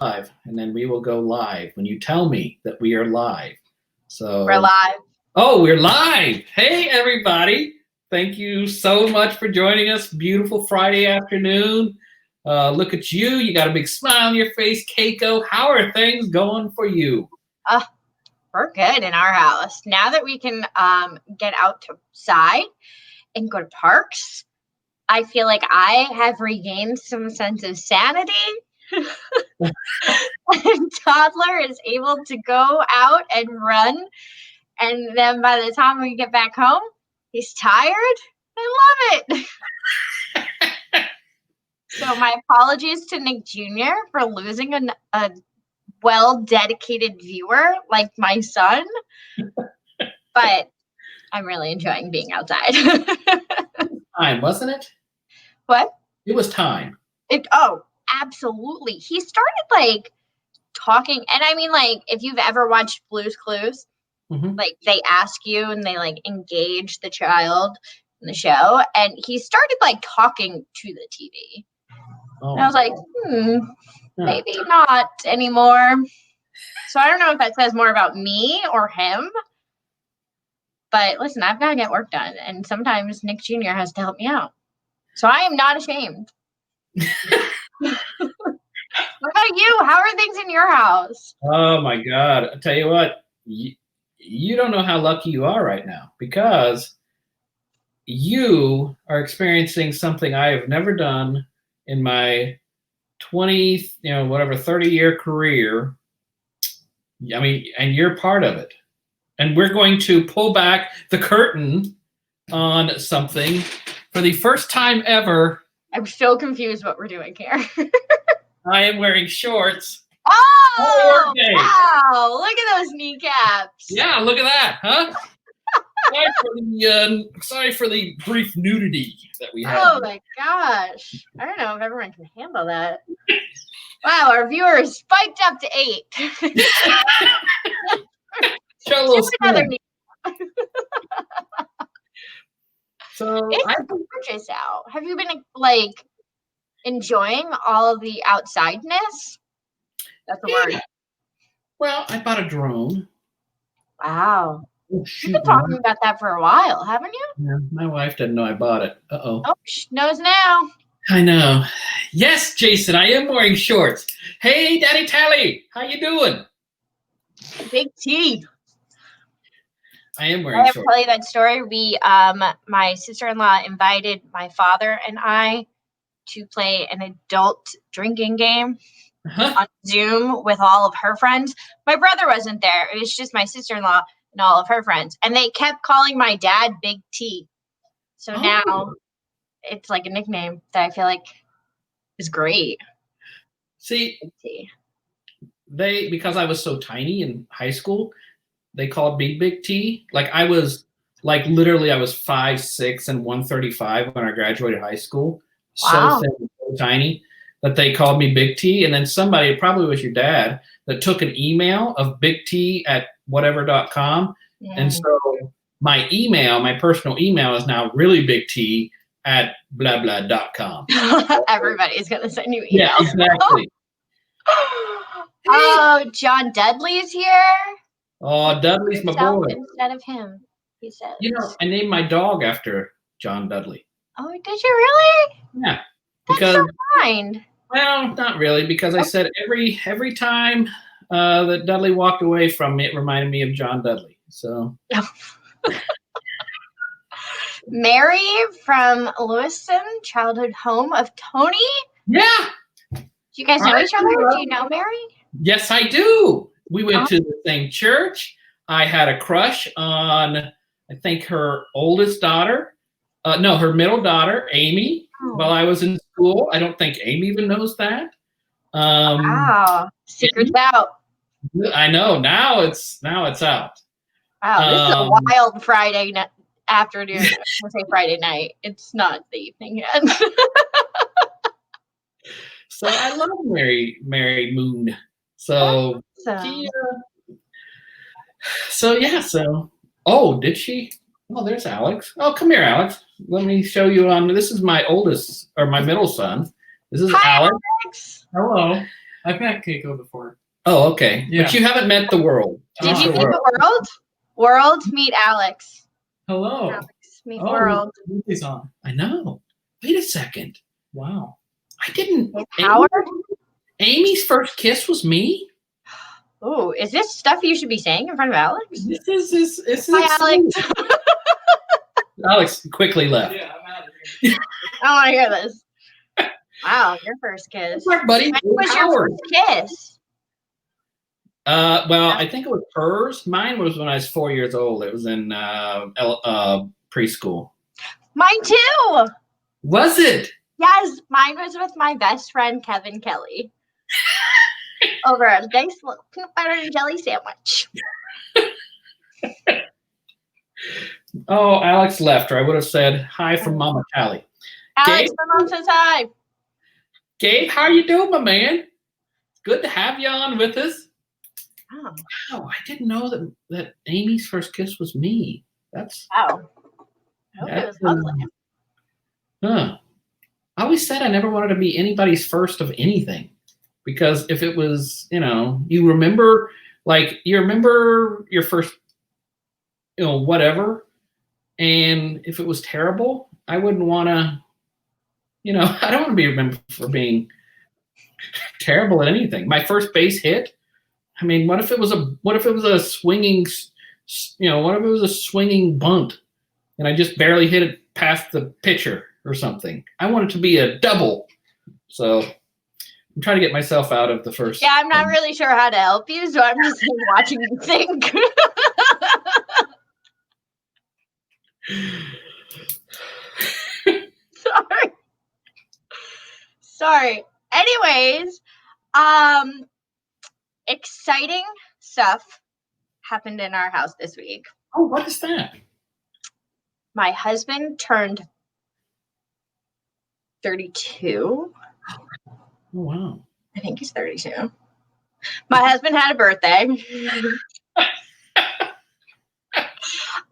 live, and then we will go live when you tell me that we are live. So we're live. Oh, we're live. Hey, everybody. Thank you so much for joining us. Beautiful Friday afternoon. Look at you. You got a big smile on your face, Keiko. How are things going for you? We're good in our house. Now that we can get outside and go to parks, I feel like I have regained some sense of sanity. And toddler is able to go out and run, and then by the time we get back home, he's tired. I love it. So my apologies to Nick Jr. for losing a well-dedicated viewer like my son, but I'm really enjoying being outside. Time, wasn't it? What? It was time. Absolutely. He started talking, and I mean, if you've ever watched Blue's Clues, they ask you and they engage the child in the show, and he started talking to the TV. Oh. And I was like, maybe not anymore. So I don't know if that says more about me or him. But listen, I've got to get work done, and sometimes Nick Jr. has to help me out. So I am not ashamed. What about you? How are things in your house? Oh my God. I'll tell you what, you don't know how lucky you are right now, because you are experiencing something I have never done in my 30-year career. I mean, and you're part of it. And we're going to pull back the curtain on something for the first time ever. I'm so confused what we're doing here. I am wearing shorts. Oh, wow. Look at those kneecaps. Yeah, look at that, huh? Sorry for the brief nudity that we had. Oh, my gosh. I don't know if everyone can handle that. Wow, our viewers spiked up to 8. Show a little skin. So it's gorgeous out. Have you been enjoying all of the outsideness? That's the word. Well, I bought a drone. Wow. Oh, you've been talking about that for a while, haven't you? Yeah, my wife doesn't know I bought it. Uh-oh. Oh, she knows now. I know. Yes, Jason, I am wearing shorts. Hey, Daddy Tally, how you doing? Big T. I am wearing shorts. I have to tell you that story. We, my sister-in-law invited my father and I to play an adult drinking game on Zoom with all of her friends. My brother wasn't there. It was just my sister-in-law and all of her friends. And they kept calling my dad Big T. So now it's like a nickname that I feel like is great. See, because I was so tiny in high school, they called me Big T. I was 5'6" and 135 when I graduated high school. Wow. So thin, so tiny that they called me Big T. And then somebody, it probably was your dad, that took an email of Big T at whatever.com. And so my personal email is now really Big T at blah blah.com. Everybody's going to send you emails. Yeah, exactly. Oh, John Dudley's here. Oh, Dudley's my boy. Instead of him, he says. I named my dog after John Dudley. Oh, did you really? Yeah. That's so kind. Well, not really, because I said every time that Dudley walked away from me, it reminded me of John Dudley. So. Mary from Lewiston, childhood home of Tony. Yeah. Do you guys know each other? Do you know Mary? Yes, I do. We went to the same church. I had a crush on, I think, her oldest daughter. Her middle daughter, Amy, while I was in school. I don't think Amy even knows that. Wow. Secret's out. I know. Now it's out. Wow, this is a wild Friday afternoon. I would say Friday night. It's not the evening yet. So I love Mary Moon. So did she? Oh, there's Alex. Oh, come here, Alex. Let me show you this is my oldest, or my middle son. This is Hi, Alex. Hello. I've met Keiko before. Oh, okay. Yeah. But you haven't met the world. Did you meet the world? World, meet Alex. Hello. Alex, meet world. He's on. I know. Wait a second. Wow. I didn't. Howard? Amy's first kiss was me? Oh, is this stuff you should be saying in front of Alex? This is Hi, Alex. Alex quickly left. Yeah, I'm out of here. I want to hear this. Wow, your first kiss. What's up, buddy? When was your Howard. first kiss? Well, I think it was hers. Mine was when I was 4 years old. It was in preschool. Mine too. Was it? Yes, mine was with my best friend Kevin Kelly. Over a nice little peanut butter and jelly sandwich. Oh, Alex left, or I would have said hi from Mama Callie. Alex, Gabe? my mom says hi. Gabe, how you doing, my man? It's good to have you on with us. Oh, Oh, I didn't know that Amy's first kiss was me. That's wow. I hope it was lovely. Huh. I always said I never wanted to be anybody's first of anything. Because if it was, you remember your first, whatever. And if it was terrible, I wouldn't want to, I don't want to be remembered for being terrible at anything. My first base hit. I mean, what if it was a swinging, what if it was a swinging bunt and I just barely hit it past the pitcher or something? I want it to be a double. So I'm trying to get myself out of the first. Yeah, I'm not really sure how to help you, so I'm just watching you think. Sorry. Anyways, exciting stuff happened in our house this week. Oh, what is that? My husband turned 32. Oh, wow. I think he's 32. My husband had a birthday.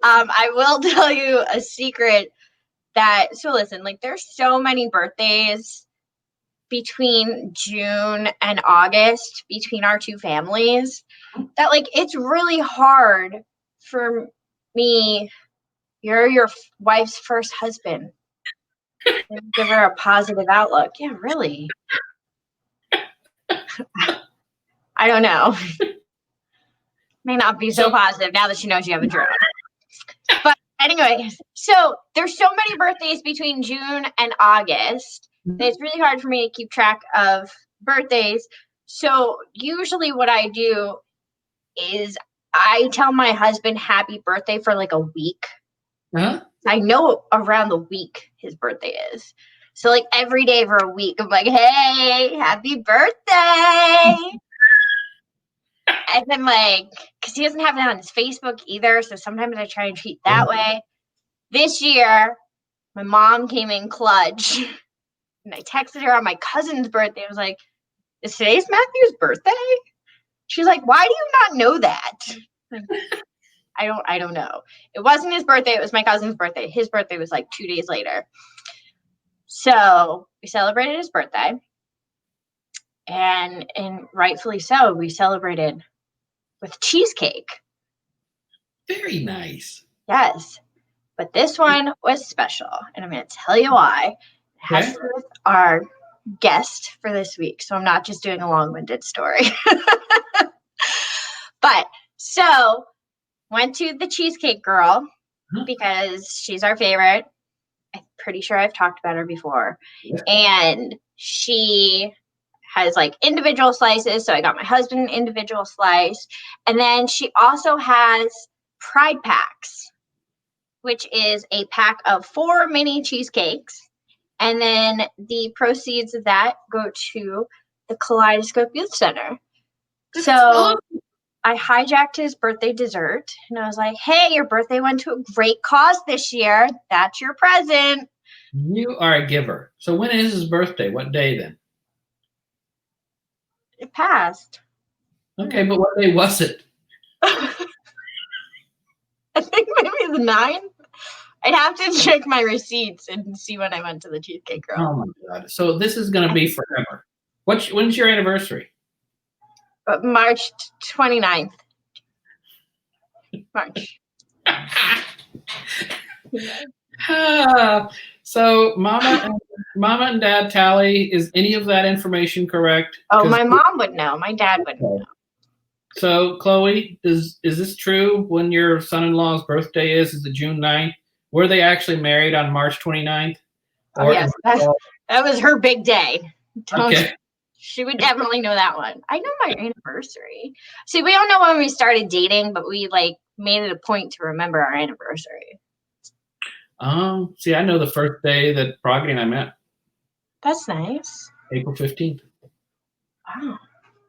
I will tell you a secret so listen, there's so many birthdays between June and August between our two families that it's really hard for me. You're your wife's first husband. Give her a positive outlook. Yeah, really. I don't know. May not be so positive now that she knows you have a drone. But anyways, so there's so many birthdays between June and August that it's really hard for me to keep track of birthdays. So usually what I do is I tell my husband happy birthday for a week. Uh-huh. I know around the week his birthday is. So every day for a week, I'm hey, happy birthday. And then because he doesn't have it on his Facebook either. So sometimes I try and cheat that way. This year, my mom came in clutch. And I texted her on my cousin's birthday. I was like, is today's Matthew's birthday? She's like, why do you not know that? I don't know. It wasn't his birthday. It was my cousin's birthday. His birthday was 2 days later. So we celebrated his birthday. And rightfully so, we celebrated with cheesecake. Very nice. Yes. But this one was special. And I'm going to tell you why. It has to do with our guest for this week. So I'm not just doing a long-winded story. But so went to the Cheesecake Girl because she's our favorite. I'm pretty sure I've talked about her before. Yeah. And she has individual slices. So I got my husband an individual slice. And then she also has Pride Packs, which is a pack of 4 mini cheesecakes. And then the proceeds of that go to the Kaleidoscope Youth Center. So awesome. I hijacked his birthday dessert. And I was like, hey, your birthday went to a great cause this year. That's your present. You are a giver. So when is his birthday? What day then? It passed. Okay, but what day was it? I think maybe the 9th. I'd have to check my receipts and see when I went to the Cheesecake Girl. Oh my God. So this is going to be forever. When's your anniversary? March 29th. March. So Mama and Dad tally, is any of that information correct? Oh, my mom would know. My dad wouldn't know. So Chloe, is this true when your son-in-law's birthday is it June 9th? Were they actually married on March 29th? Oh, yes. That was her big day. Okay. She would definitely know that one. I know my anniversary. See, we don't know when we started dating, but we like made it a point to remember our anniversary. See, I know the first day that Proggy and I met. That's nice. April 15th. Wow.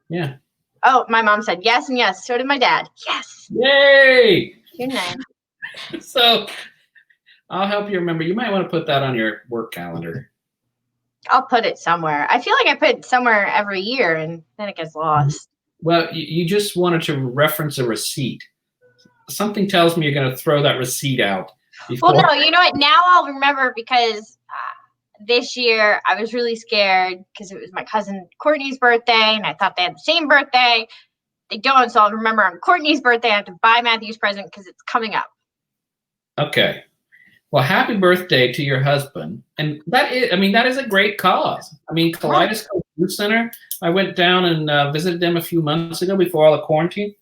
Yeah. Oh, my mom said yes and yes. So did my dad. Yes. Yay! You're nice. So I'll help you remember. You might want to put that on your work calendar. I'll put it somewhere. I feel like I put it somewhere every year and then it gets lost. Well, you just wanted to reference a receipt. Something tells me you're going to throw that receipt out. Well, no, you know what? Now I'll remember because this year I was really scared because it was my cousin Courtney's birthday and I thought they had the same birthday. They don't, so I'll remember on Courtney's birthday I have to buy Matthew's present because it's coming up. Okay. Well, happy birthday to your husband. And that is a great cause. I mean, Kaleidoscope Youth Center, I went down and visited them a few months ago before all the quarantine.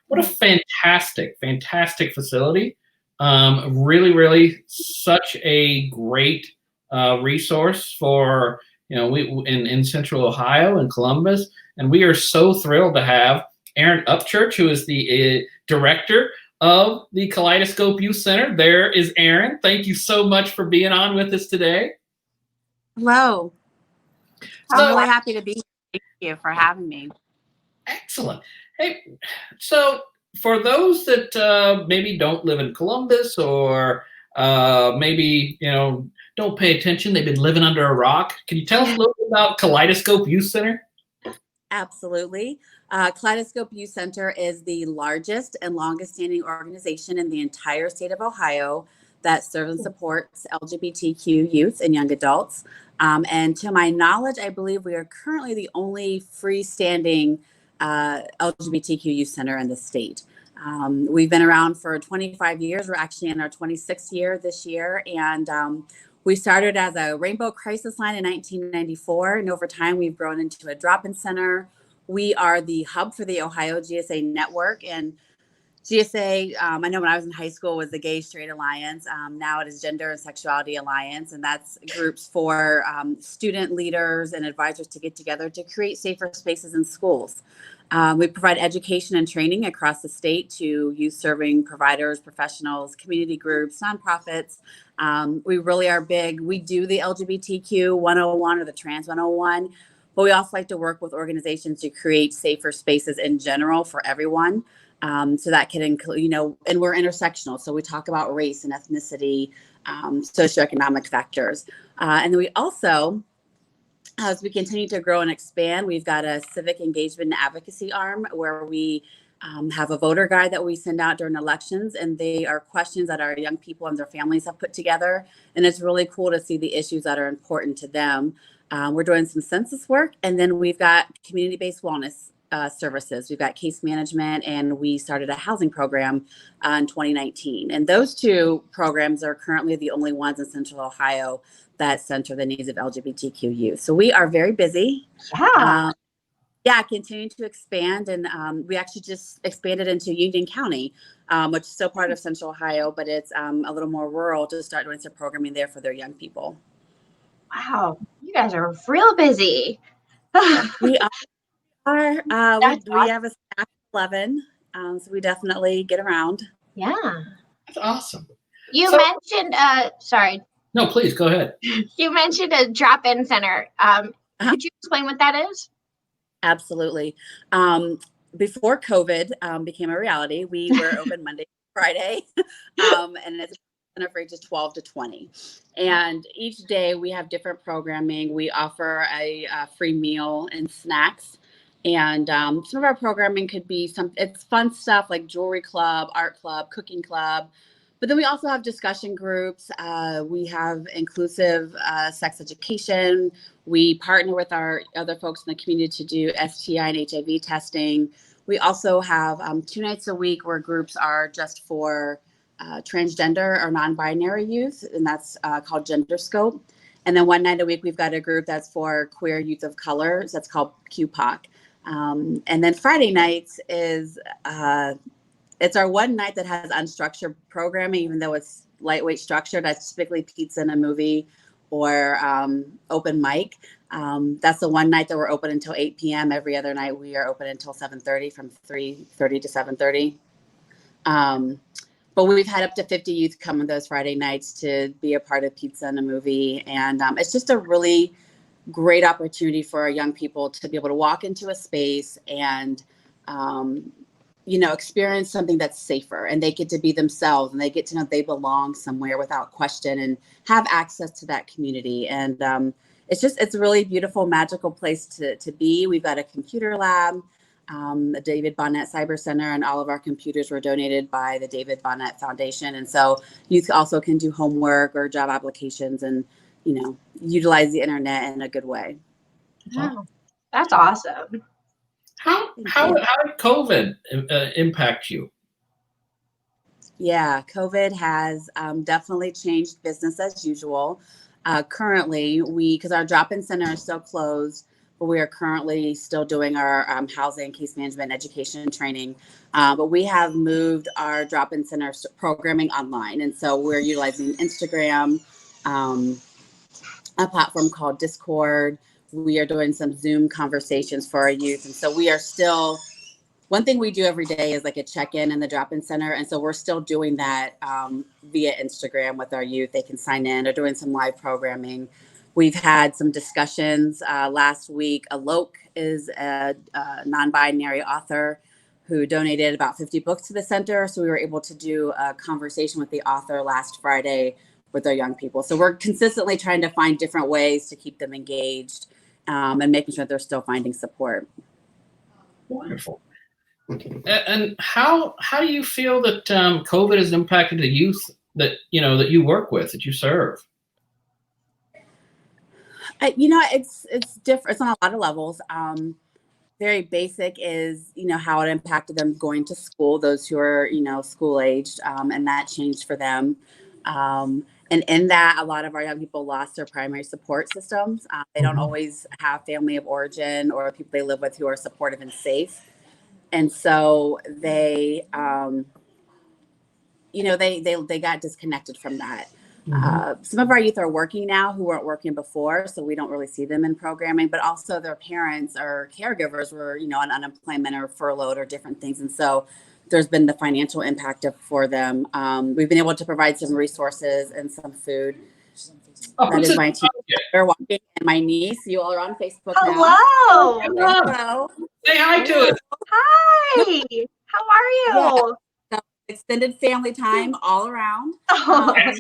What a fantastic, fantastic facility. Really, really such a great resource for, we in Central Ohio and Columbus. And we are so thrilled to have Erin Upchurch, who is the director of the Kaleidoscope Youth Center. There is Erin. Thank you so much for being on with us today. Hello. I'm really happy to be here. Thank you for having me. Excellent. Hey, so for those that maybe don't live in Columbus or maybe, don't pay attention, they've been living under a rock, can you tell us a little bit about Kaleidoscope Youth Center? Absolutely. Kaleidoscope Youth Center is the largest and longest standing organization in the entire state of Ohio that serves and supports LGBTQ youth and young adults. And to my knowledge, I believe we are currently the only freestanding LGBTQ youth center in the state. We've been around for 25 years. We're actually in our 26th year this year. And we started as a Rainbow Crisis Line in 1994. And over time, we've grown into a drop-in center. We are the hub for the Ohio GSA network. And GSA, I know when I was in high school, was the Gay Straight Alliance. Now it is Gender and Sexuality Alliance. And that's groups for student leaders and advisors to get together to create safer spaces in schools. We provide education and training across the state to youth serving providers, professionals, community groups, nonprofits. We really are big. We do the LGBTQ 101 or the Trans 101, but we also like to work with organizations to create safer spaces in general for everyone. So that can include, and we're intersectional. So we talk about race and ethnicity, socioeconomic factors. And then we also, as we continue to grow and expand, we've got a civic engagement and advocacy arm where we have a voter guide that we send out during elections, and they are questions that our young people and their families have put together. And it's really cool to see the issues that are important to them. We're doing some census work, and then we've got community-based wellness services. We've got case management, and we started a housing program in 2019. And those two programs are currently the only ones in Central Ohio that center the needs of LGBTQ youth. So we are very busy. Continuing to expand. And we actually just expanded into Union County, which is still part of Central Ohio, but it's a little more rural, to start doing some programming there for their young people. Wow, you guys are real busy. We are. We have a staff of 11, so we definitely get around. Yeah. That's awesome. You mentioned, sorry. No, please, go ahead. You mentioned a drop-in center. Could you explain what that is? Absolutely. Before COVID became a reality, we were open Monday, Friday, and it's for ages 12 to 20. And each day we have different programming. We offer a free meal and snacks. And some of our programming could be it's fun stuff like jewelry club, art club, cooking club. But then we also have discussion groups. We have inclusive sex education. We partner with our other folks in the community to do STI and HIV testing. We also have 2 nights a week where groups are just for transgender or non-binary youth, and that's called Genderscope. And then 1 night a week, we've got a group that's for queer youth of color. So that's called QPOC. And then Friday nights is it's our 1 night that has unstructured programming, even though it's lightweight structured. That's typically pizza and a movie or open mic. That's the 1 night that we're open until 8 p.m. Every other night we are open until 7:30, from 3:30 to 7:30. But we've had up to 50 youth come on those Friday nights to be a part of pizza and a movie. And it's just a really great opportunity for our young people to be able to walk into a space and experience something that's safer, and they get to be themselves, and they get to know they belong somewhere without question and have access to that community. And it's a really beautiful, magical place to be. We've got a computer lab, the David Bonnet Cyber Center, and all of our computers were donated by the David Bonnet Foundation. And so youth also can do homework or job applications and, utilize the internet in a good way. Wow. That's awesome. How did COVID impact you? Yeah, COVID has definitely changed business as usual. Currently, because our drop-in center is still closed, but we are currently still doing our housing, case management, education training. But we have moved our drop-in center programming online. And so we're utilizing Instagram, a platform called Discord. We are doing some Zoom conversations for our youth. And so we are still, one thing we do every day is like a check-in in the drop-in center. And so we're still doing that via Instagram with our youth. They can sign in or doing some live programming. We've had some discussions last week. Alok is a non-binary author who donated about 50 books to the center. So we were able to do a conversation with the author last Friday with our young people. So we're consistently trying to find different ways to keep them engaged and making sure they're still finding support. Wonderful. And how do you feel that COVID has impacted the youth that you work with, that you serve? It's different. It's on a lot of levels. Very basic is, how it impacted them going to school, those who are, school aged, and that changed for them. And in that, a lot of our young people lost their primary support systems. They don't always have family of origin or people they live with who are supportive and safe. And so they got disconnected from that. Some of our youth are working now who weren't working before, so we don't really see them in programming, but also their parents or caregivers were, on unemployment or furloughed or different things. And so there's been the financial impact for them. We've been able to provide some resources and some food. That is my team. They're walking, and my niece. You all are on Facebook now. Hello. Say hi to us. Hi. How are you? Yeah. So extended family time all around. But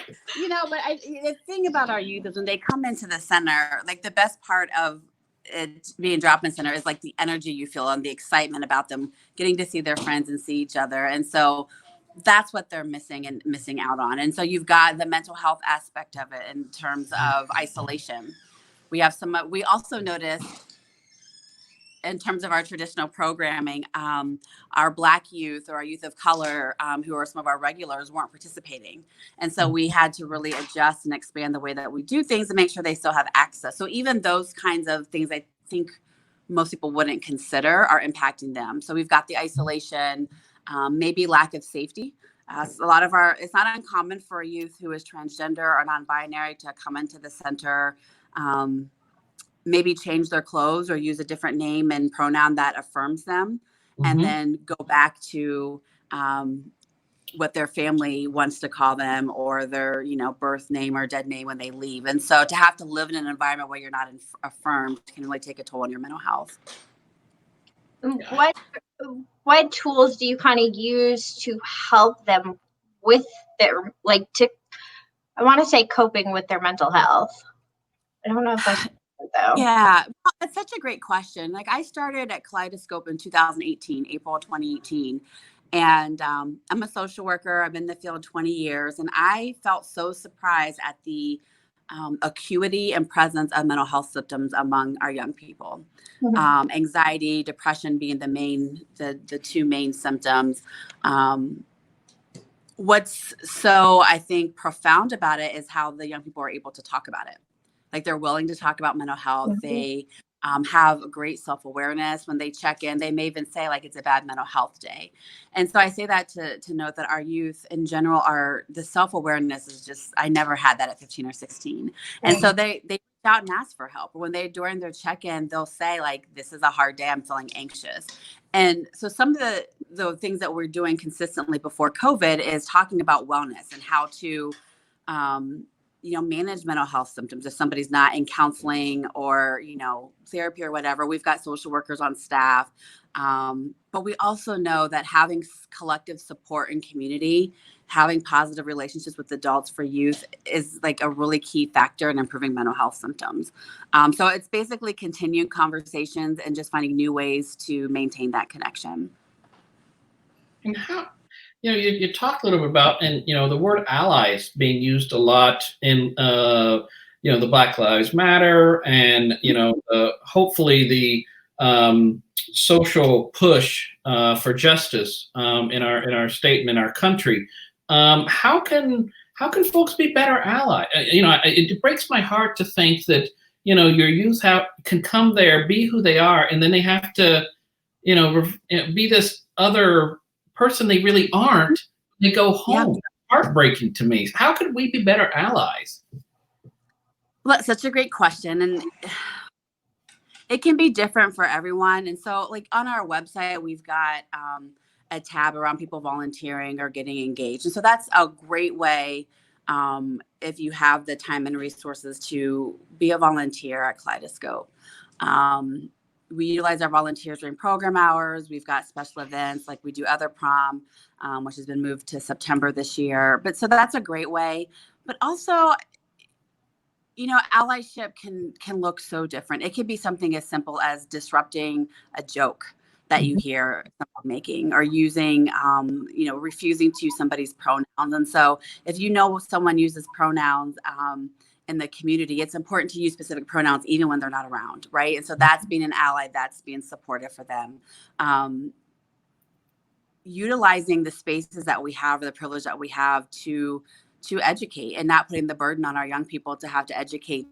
the thing about our youth is when they come into the center, like the best part of it being drop-in center is like the energy you feel and the excitement about them getting to see their friends and see each other. And so that's what they're missing out on. And so you've got the mental health aspect of it in terms of isolation. We also noticed in terms of our traditional programming, our Black youth or our youth of color, who are some of our regulars, weren't participating. And so we had to really adjust and expand the way that we do things to make sure they still have access. So even those kinds of things I think most people wouldn't consider are impacting them. So we've got the isolation, maybe lack of safety. It's not uncommon for a youth who is transgender or non-binary to come into the center, maybe change their clothes or use a different name and pronoun that affirms them, and then go back to what their family wants to call them or their, birth name or dead name when they leave. And so to have to live in an environment where you're not affirmed can really take a toll on your mental health. What tools do you kind of use to help them with their, I want to say coping with their mental health? I don't know if that's though. Yeah, that's such a great question. Like I started at Kaleidoscope in 2018, April 2018. And I'm a social worker. I've been in the field 20 years, and I felt so surprised at the acuity and presence of mental health symptoms among our young people. Anxiety, depression being the two main symptoms. What's so, I think, profound about it is how the young people are able to talk about it. Like, they're willing to talk about mental health. They have great self-awareness. When they check in, they may even say, like, it's a bad mental health day. And so I say that to note that our youth in general the self-awareness is just, I never had that at 15 or 16. And so they reach out and ask for help. When during their check-in, they'll say, like, this is a hard day, I'm feeling anxious. And so some of the things that we're doing consistently before COVID is talking about wellness and how to, manage mental health symptoms. If somebody's not in counseling or, therapy or whatever, we've got social workers on staff. But we also know that having collective support and community, having positive relationships with adults for youth is like a really key factor in improving mental health symptoms. So it's basically continuing conversations and just finding new ways to maintain that connection. And how, you talked a little bit about, and, the word allies being used a lot in, the Black Lives Matter and, hopefully the social push for justice in our state and in our country. How can folks be better allies? It breaks my heart to think that, your youth can come there, be who they are, and then they have to, be this other person they really aren't. They go home. Yeah. Heartbreaking to me. How could we be better allies? Well, that's such a great question. And it can be different for everyone. And so, like, on our website, we've got a tab around people volunteering or getting engaged. And so that's a great way, if you have the time and resources, to be a volunteer at Kaleidoscope. We utilize our volunteers during program hours. We've got special events, like we do Other Prom, which has been moved to September this year. But so that's a great way. But also, allyship can look so different. It could be something as simple as disrupting a joke that you hear someone making, or using, refusing to use somebody's pronouns. And so if someone uses pronouns in the community, it's important to use specific pronouns even when they're not around, right? And so that's being an ally, that's being supportive for them. Utilizing the spaces that we have, or the privilege that we have to educate, and not putting the burden on our young people to have to educate.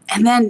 And then,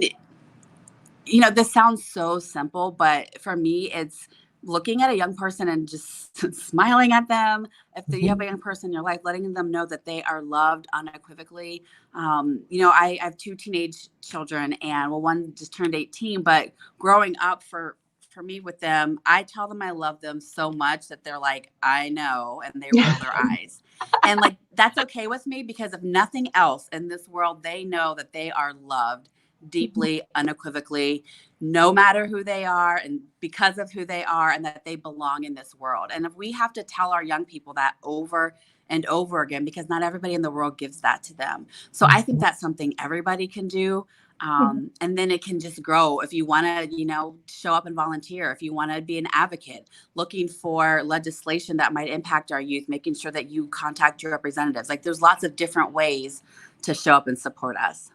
this sounds so simple, but for me, it's looking at a young person and just smiling at them. If you have a young person in your life, letting them know that they are loved unequivocally. I have 2 teenage children, and one just turned 18, but growing up for me with them, I tell them I love them so much that they're like, I know, and they roll their eyes. And like, that's okay with me, because if nothing else in this world, they know that they are loved deeply, unequivocally, no matter who they are, and because of who they are, and that they belong in this world. And if we have to tell our young people that over and over again, because not everybody in the world gives that to them. So I think that's something everybody can do. And then it can just grow. If you want to, show up and volunteer, if you want to be an advocate, looking for legislation that might impact our youth, making sure that you contact your representatives. Like, there's lots of different ways to show up and support us.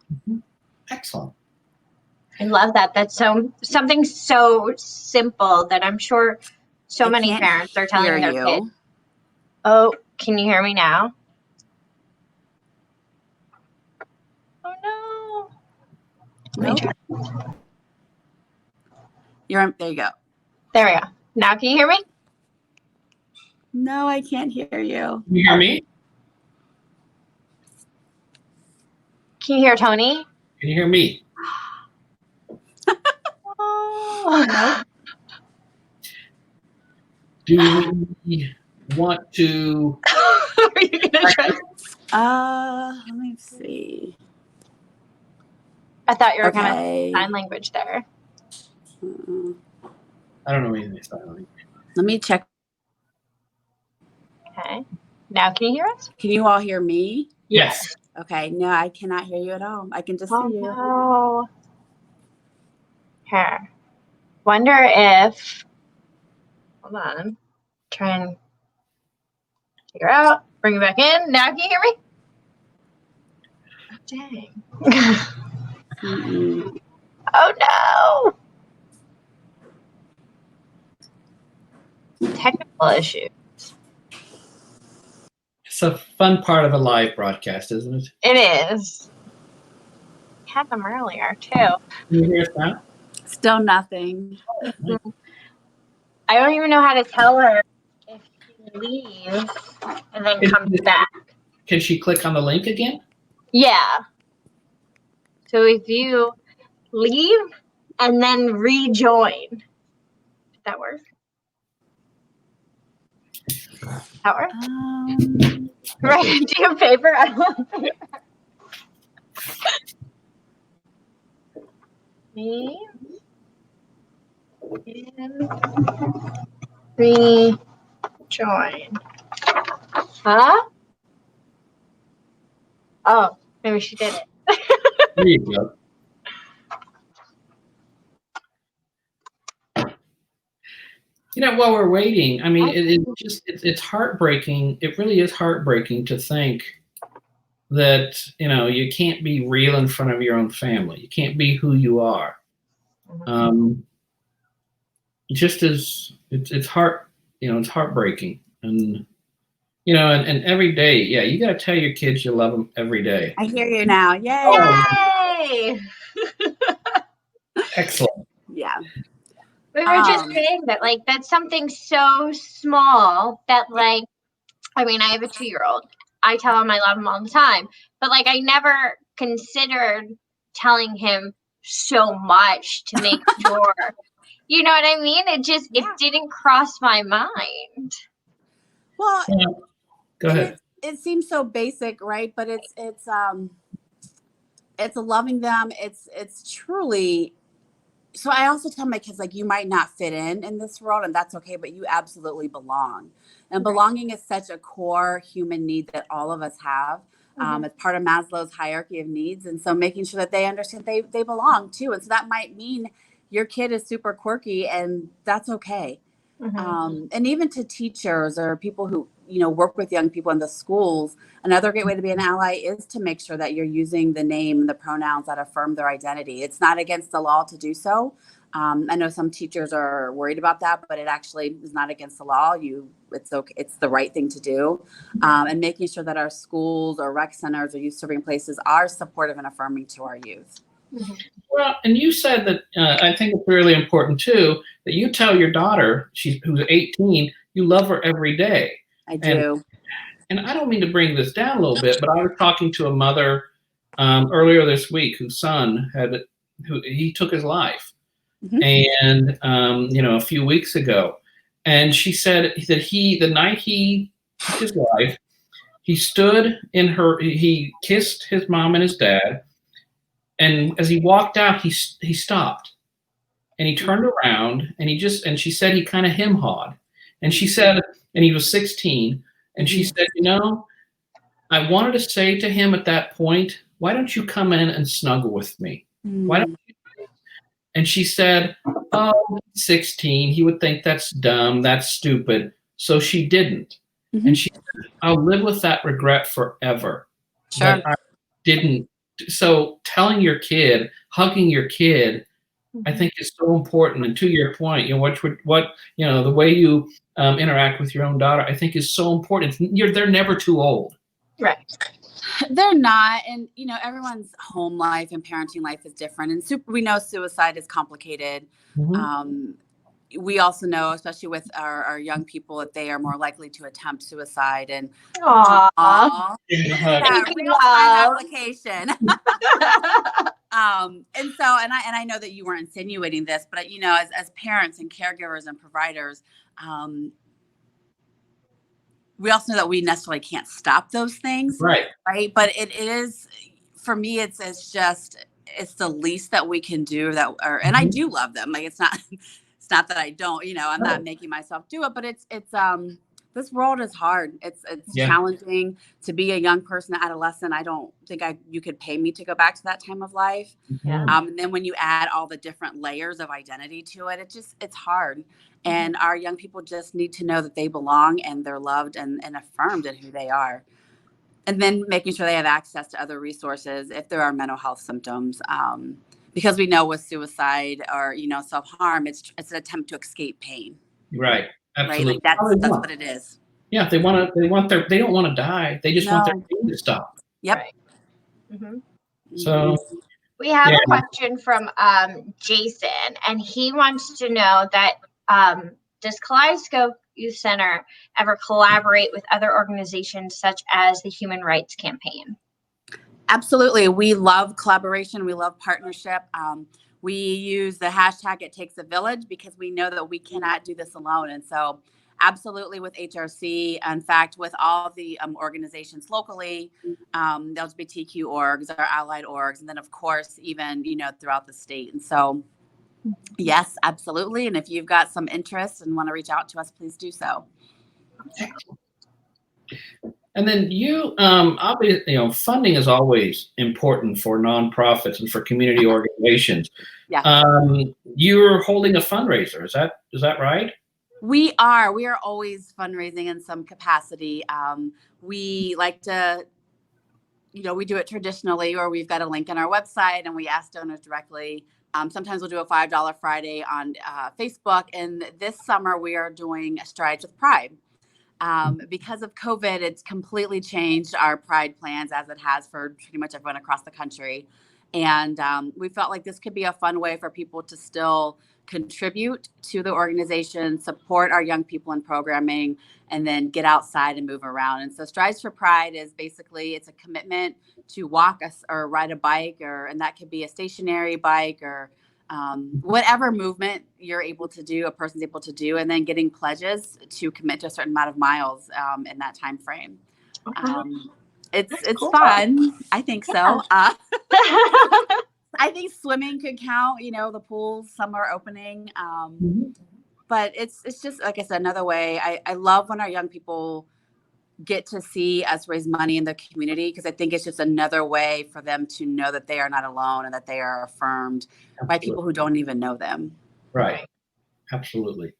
Excellent. I love that. That's something so simple that I'm sure so many parents are telling their kids. Oh, can you hear me now? Oh no. Nope. There you go. There we go. Now can you hear me? No, I can't hear you. Can you hear me? Can you hear Tony? Can you hear me? Oh. Do we want to? Are you gonna try? Let me see. I thought you were kind Okay. of sign language there. I don't know anything about sign language. Let me check. Okay. Now can you hear us? Can you all hear me? Yes. Okay. No, I cannot hear you at all. I can just see you. No. Here. Wonder if, hold on, try and figure out, bring it back in. Now can you hear me? Oh, dang. Oh no. Technical issue. It's a fun part of a live broadcast, isn't it? It is. Had them earlier too. Can you hear us now? Still nothing. I don't even know how to tell her if she leaves and then comes back. Can she click on the link again? Yeah. So if you leave and then rejoin, did that work? That work? Right. Do you have paper? I don't have paper. Leave and rejoin. Huh? Oh, maybe she did it. There you go. While we're waiting, I mean, it's heartbreaking. It really is heartbreaking to think that, you can't be real in front of your own family. You can't be who you are. Just as it's heartbreaking. And, and every day, yeah, you got to tell your kids you love them every day. I hear you now. Yay. Yay! Excellent. Yeah. We were just saying that, like, that's something so small that, like, I mean, I have a 2-year-old. I tell him I love him all the time. But, like, I never considered telling him so much to make sure. You know what I mean? It didn't cross my mind. Well, yeah. Go ahead. It seems so basic, right? But it's loving them. It's truly. So I also tell my kids, like, you might not fit in this world, and that's okay, but you absolutely belong. And belonging is such a core human need that all of us have. It's part of Maslow's hierarchy of needs. And so making sure that they understand they belong too. And so that might mean your kid is super quirky, and that's okay. And even to teachers or people who, work with young people in the schools, another great way to be an ally is to make sure that you're using the name, the pronouns that affirm their identity. It's not against the law to do so. I know some teachers are worried about that, but it actually is not against the law. It's okay. It's the right thing to do. And making sure that our schools or rec centers or youth serving places are supportive and affirming to our youth. Well, and you said that I think it's really important too that you tell your daughter, who's 18, you love her every day. I do. And I don't mean to bring this down a little bit, but I was talking to a mother earlier this week whose son he took his life, and a few weeks ago, and she said that the night he took his life, he kissed his mom and his dad. And as he walked out, he stopped, and he turned around, and she said he kind of hem-hawed, and she said, and he was 16, and she said, I wanted to say to him at that point, why don't you come in and snuggle with me? Why don't you? And she said, oh, 16, he would think that's dumb, that's stupid. So she didn't. And she said, I'll live with that regret forever. Sure. That I didn't. So telling your kid, hugging your kid, I think is so important. And to your point, the way you interact with your own daughter, I think is so important. They're never too old. Right. They're not. And, everyone's home life and parenting life is different. And we know suicide is complicated. We also know, especially with our young people, that they are more likely to attempt suicide. And Aww. Real time application. And I know that you weren't insinuating this, but as parents and caregivers and providers, we also know that we necessarily can't stop those things, right? But it is, for me, it's the least that we can do. And I do love them. Like it's not that I don't, I'm not making myself do it, but it's This world is hard. It's challenging to be a young person, adolescent. I don't think you could pay me to go back to that time of life. Yeah. And then when you add all the different layers of identity to it, it's hard. And our young people just need to know that they belong and they're loved and affirmed in who they are. And then making sure they have access to other resources if there are mental health symptoms. Because we know with suicide or, self-harm, it's an attempt to escape pain. Right. Absolutely. Right? Like that's what it is. Yeah. They don't want to die. They just want their pain to stop. Yep. Right. Mm-hmm. So we have a question from Jason, and he wants to know that does Kaleidoscope Youth Center ever collaborate with other organizations such as the Human Rights Campaign? Absolutely. We love collaboration. We love partnership. We use the hashtag It Takes a Village because we know that we cannot do this alone. And so absolutely with HRC, in fact, with all the organizations locally, the LGBTQ orgs, our allied orgs, and then of course, even, throughout the state. And so, yes, absolutely. And if you've got some interest and want to reach out to us, please do so. And then you, obviously, funding is always important for nonprofits and for community organizations. Yeah. You're holding a fundraiser. Is that right? We are always fundraising in some capacity. We like to, we do it traditionally, or we've got a link on our website and we ask donors directly. Sometimes we'll do a $5 Friday on Facebook. And this summer we are doing Strides with Pride. Because of COVID, it's completely changed our Pride plans as it has for pretty much everyone across the country. And we felt like this could be a fun way for people to still contribute to the organization, support our young people in programming, and then get outside and move around. And so Strides for Pride is basically, it's a commitment to walk or ride a bike, and that could be a stationary bike or whatever movement you're able to do, a person's able to do, and then getting pledges to commit to a certain amount of miles in that time frame. It's cool. Fun. I think so. I think swimming could count. The pools, some are opening. But it's just, like I said, another way. I love when our young people get to see us raise money in the community, because I think it's just another way for them to know that they are not alone and that they are affirmed by people who don't even know them. Right. Absolutely.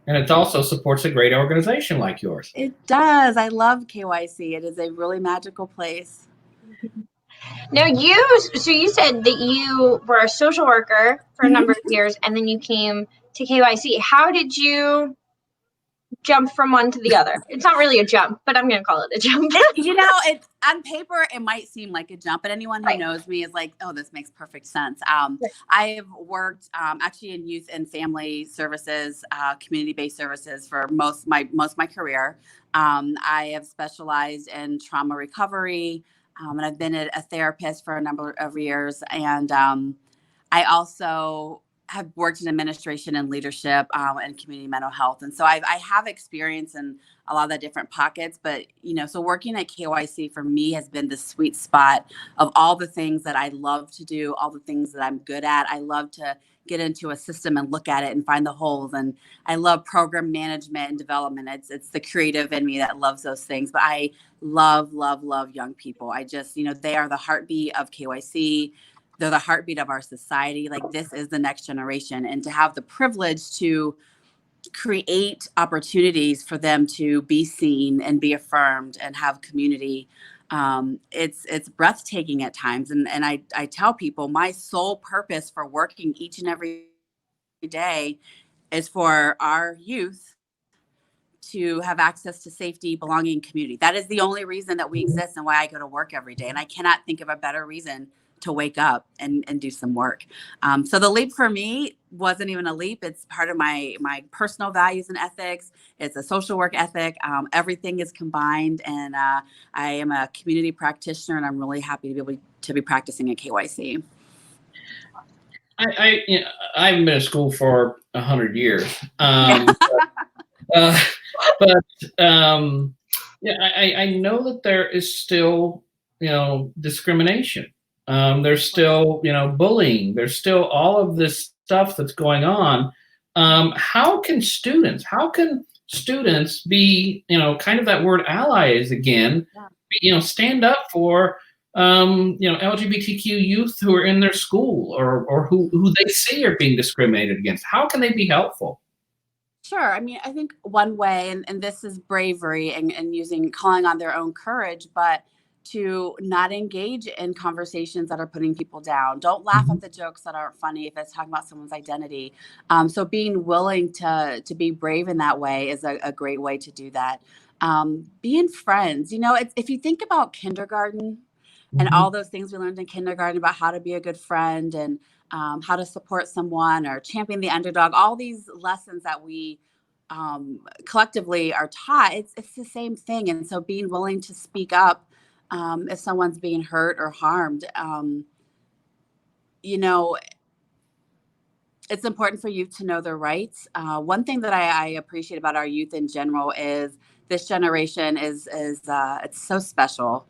And it also supports a great organization like yours. It does. I love KYC. It is a really magical place. Now so you said that you were a social worker for a number of years and then you came to KYC. How did you jump from one to the other? It's not really a jump, but I'm going to call it a jump. It's on paper, it might seem like a jump, but anyone who knows me is like, oh, this makes perfect sense. I've worked actually in youth and family services, community-based services for most of my career. I have specialized in trauma recovery, and I've been a therapist for a number of years. And I also have worked in administration and leadership and community mental health. And so I have experience in a lot of the different pockets, but, so working at KYC for me has been the sweet spot of all the things that I love to do, all the things that I'm good at. I love to get into a system and look at it and find the holes. And I love program management and development. It's the creative in me that loves those things, but I love, love, love young people. I just, they are the heartbeat of KYC. They're the heartbeat of our society. Like, this is the next generation. And to have the privilege to create opportunities for them to be seen and be affirmed and have community, it's breathtaking at times. And I tell people my sole purpose for working each and every day is for our youth to have access to safety, belonging, community. That is the only reason that we exist and why I go to work every day. And I cannot think of a better reason to wake up and do some work. So the leap for me wasn't even a leap. It's part of my personal values and ethics. It's a social work ethic. Everything is combined. And I am a community practitioner, and I'm really happy to be able to be practicing at KYC. I haven't been at school for 100 years. I know that there is still, discrimination. There's still, bullying. There's still all of this stuff that's going on. How can students be, kind of that word allies again, stand up for, LGBTQ youth who are in their school or who they see are being discriminated against? How can they be helpful? Sure. I mean, I think one way, and this is bravery and calling on their own courage, but to not engage in conversations that are putting people down. Don't laugh at the jokes that aren't funny if it's talking about someone's identity. So being willing to be brave in that way is a great way to do that. Being friends, if you think about kindergarten and all those things we learned in kindergarten about how to be a good friend and how to support someone or champion the underdog, all these lessons that we collectively are taught, it's the same thing. And so being willing to speak up if someone's being hurt or harmed, it's important for youth to know their rights. One thing that I appreciate about our youth in general is this generation is it's so special.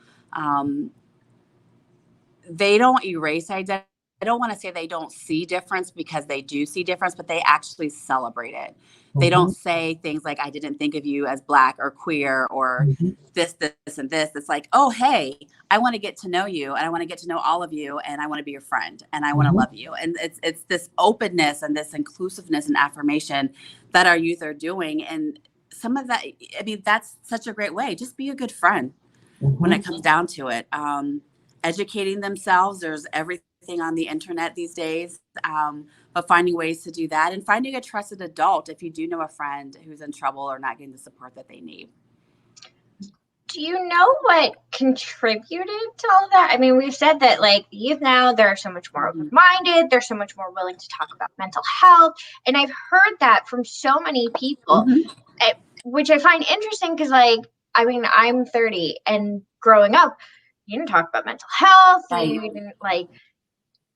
They don't erase identity. I don't want to say they don't see difference, because they do see difference, but they actually celebrate it. They don't say things like, I didn't think of you as Black or queer or this, and this. It's like, oh, hey, I want to get to know you, and I want to get to know all of you, and I want to be your friend, and I want to love you. And it's this openness and this inclusiveness and affirmation that our youth are doing. And some of that, I mean, that's such a great way. Just be a good friend when it comes down to it. Educating themselves. There's everything on the internet these days, but finding ways to do that and finding a trusted adult if you do know a friend who's in trouble or not getting the support that they need. Do you know what contributed to all of that? I mean, we've said that like youth now, they're so much more open-minded. They're so much more willing to talk about mental health. And I've heard that from so many people, which I find interesting because I'm 30 and growing up, you didn't talk about mental health.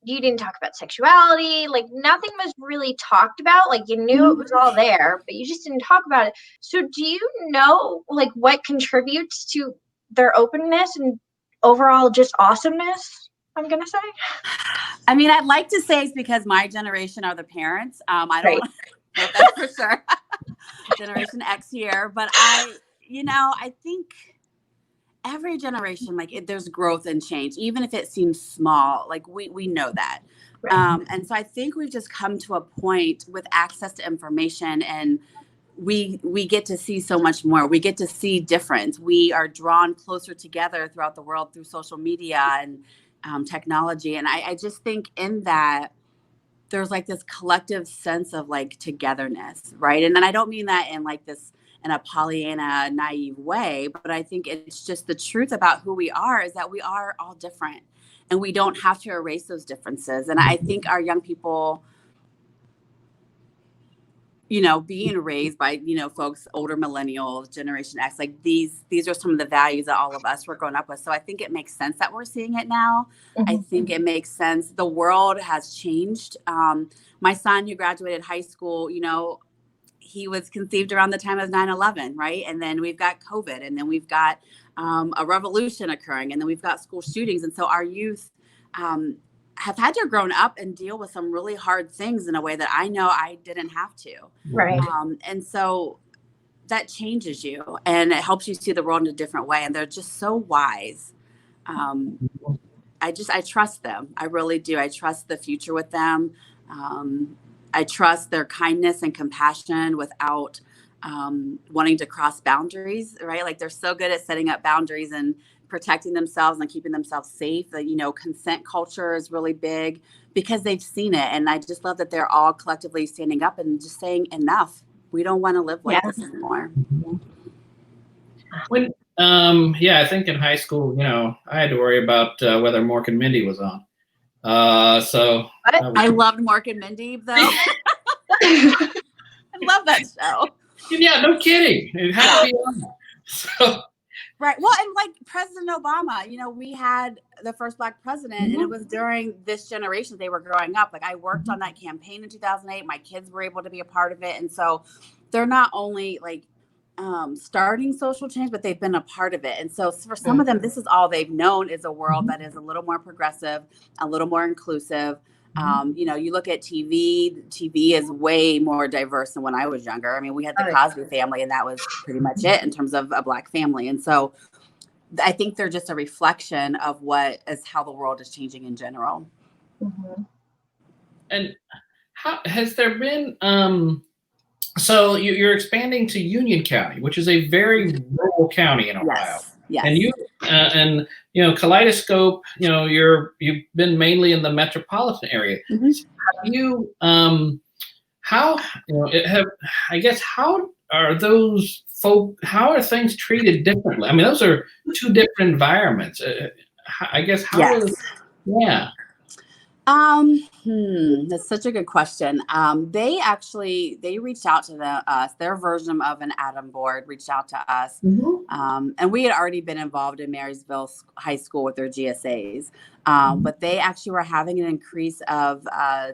You didn't talk about sexuality. Like nothing was really talked about. Like you knew it was all there, but you just didn't talk about it. So do you know like what contributes to their openness and overall just awesomeness, I'm going to say? I mean, I'd like to say it's because my generation are the parents. I don't know if that's for sure. Generation X here. But I think every generation, there's growth and change, even if it seems small, like we know that. And so I think we've just come to a point with access to information, and we get to see so much more. We get to see difference. We are drawn closer together throughout the world through social media and technology. And I just think in that there's like this collective sense of like togetherness, right? And then I don't mean that in a Pollyanna naive way, but I think it's just the truth about who we are is that we are all different, and we don't have to erase those differences. And I think our young people, being raised by, folks, older millennials, Generation X, like these are some of the values that all of us were growing up with. So I think it makes sense that we're seeing it now. I think it makes sense. The world has changed. My son, who graduated high school, he was conceived around the time of 9/11, right? And then we've got COVID, and then we've got a revolution occurring, and then we've got school shootings. And so our youth have had to grow up and deal with some really hard things in a way that I know I didn't have to. Right. And so that changes you, and it helps you see the world in a different way. And they're just so wise. I trust them. I really do. I trust the future with them. I trust their kindness and compassion without wanting to cross boundaries, right? Like they're so good at setting up boundaries and protecting themselves and keeping themselves safe. Consent culture is really big because they've seen it. And I just love that they're all collectively standing up and just saying enough. We don't want to live like this anymore. I think in high school, I had to worry about whether Mork and Mindy was on. I loved Mork and Mindy, though. I love that show. Yeah, no kidding. It had to be on there. So. Right. Well, and like President Obama, we had the first Black president, and it was during this generation they were growing up. Like I worked on that campaign in 2008. My kids were able to be a part of it. And so they're not only like starting social change, but they've been a part of it. And so for some of them, this is all they've known is a world that is a little more progressive, a little more inclusive. You know, you look at TV is way more diverse than when I was younger. I mean, we had the Cosby family, and that was pretty much it in terms of a Black family. And so I think they're just a reflection of how the world is changing in general. And how has there been, so you're expanding to Union County, which is a very rural county in Ohio. Yes. And you know, Kaleidoscope, you know, you've been mainly in the metropolitan area. Have you, how, you know, how are those folk, how are things treated differently? I mean, those are two different environments. I guess, yeah. That's such a good question. They reached out to us. Their version of an Adam board reached out to us. And we had already been involved in Marysville High School with their GSAs. But they actually were having an increase of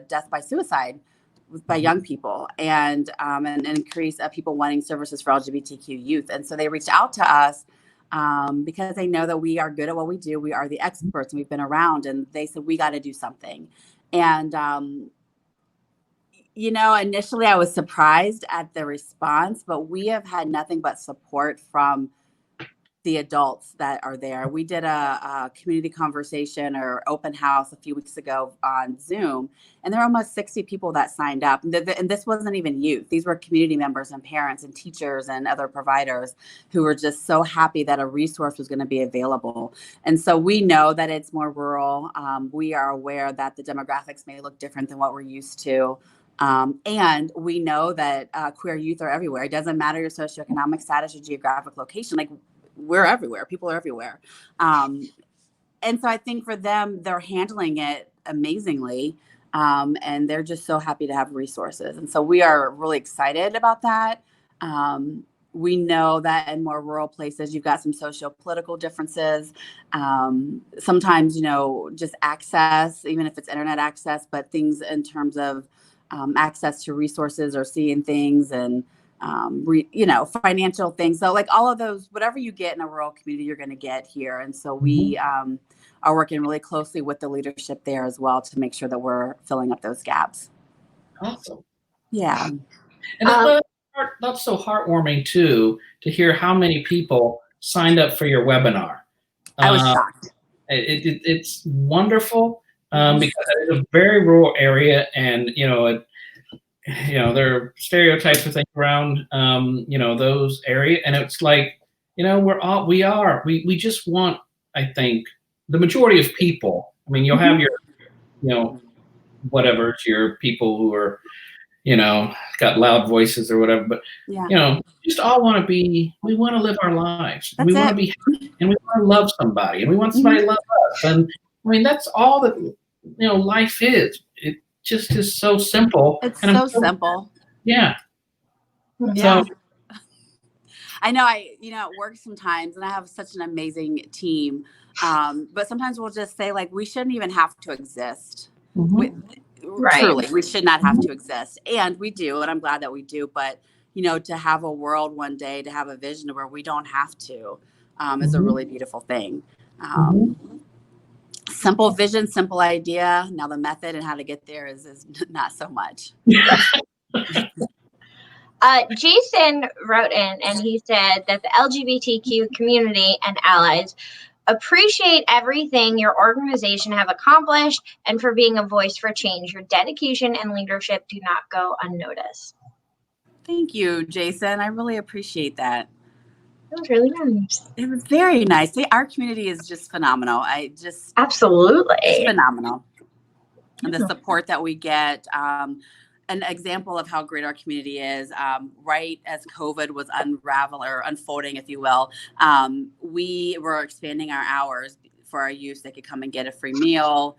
death by suicide by young people, and an increase of people wanting services for LGBTQ youth. And so they reached out to us because they know that we are good at what we do. We are the experts, and we've been around, and they said, we got to do something. And, you know, initially I was surprised at the response, but we have had nothing but support from the adults that are there. We did a community conversation or open house a few weeks ago on Zoom, and there were almost 60 people that signed up. And this wasn't even youth. These were community members and parents and teachers and other providers who were just so happy that a resource was going to be available. And so we know that it's more rural. We are aware that the demographics may look different than what we're used to. And we know that queer youth are everywhere. It doesn't matter your socioeconomic status or geographic location. Like, we're everywhere. People are everywhere. And so I think for them, they're handling it amazingly. And they're just so happy to have resources. And so we are really excited about that. We know that in more rural places, you've got some socio-political differences. Sometimes, you know, just access, even if it's internet access, but things in terms of access to resources or seeing things and you know, financial things. So like all of those, whatever you get in a rural community, you're going to get here. And so we are working really closely with the leadership there as well to make sure that we're filling up those gaps. Awesome. Yeah. And that's so heartwarming too, to hear how many people signed up for your webinar. I was shocked. It's wonderful because it's a very rural area, and you know, there are stereotypes I think around you know, those areas, and it's like, you know, we just want, I think, the majority of people. I mean, you'll have your, you know, whatever, it's your people who are, you know, got loud voices or whatever, but you know, just all want to be, we want to live our lives. We want to be happy, and we want to love somebody, and we want somebody to love us. And I mean, that's all that, you know, life is. It just is so simple. It's so simple. Yeah. Yeah. So, I know you know, at work sometimes, and I have such an amazing team, but sometimes we'll just say, like, we shouldn't even have to exist. Truly, we should not have to exist. And we do, and I'm glad that we do. But, you know, to have a world one day, to have a vision where we don't have to, is a really beautiful thing. Simple vision, simple idea. Now the method and how to get there is not so much. Jason wrote in and he said that the LGBTQ community and allies appreciate everything your organization have accomplished and for being a voice for change. Your dedication and leadership do not go unnoticed. Thank you, Jason. I really appreciate that. It was really nice. It was very nice. Our community is just phenomenal. Absolutely. It's phenomenal. And the support that we get, an example of how great our community is, right as COVID was unfolding, if you will, we were expanding our hours for our youth. They could come and get a free meal,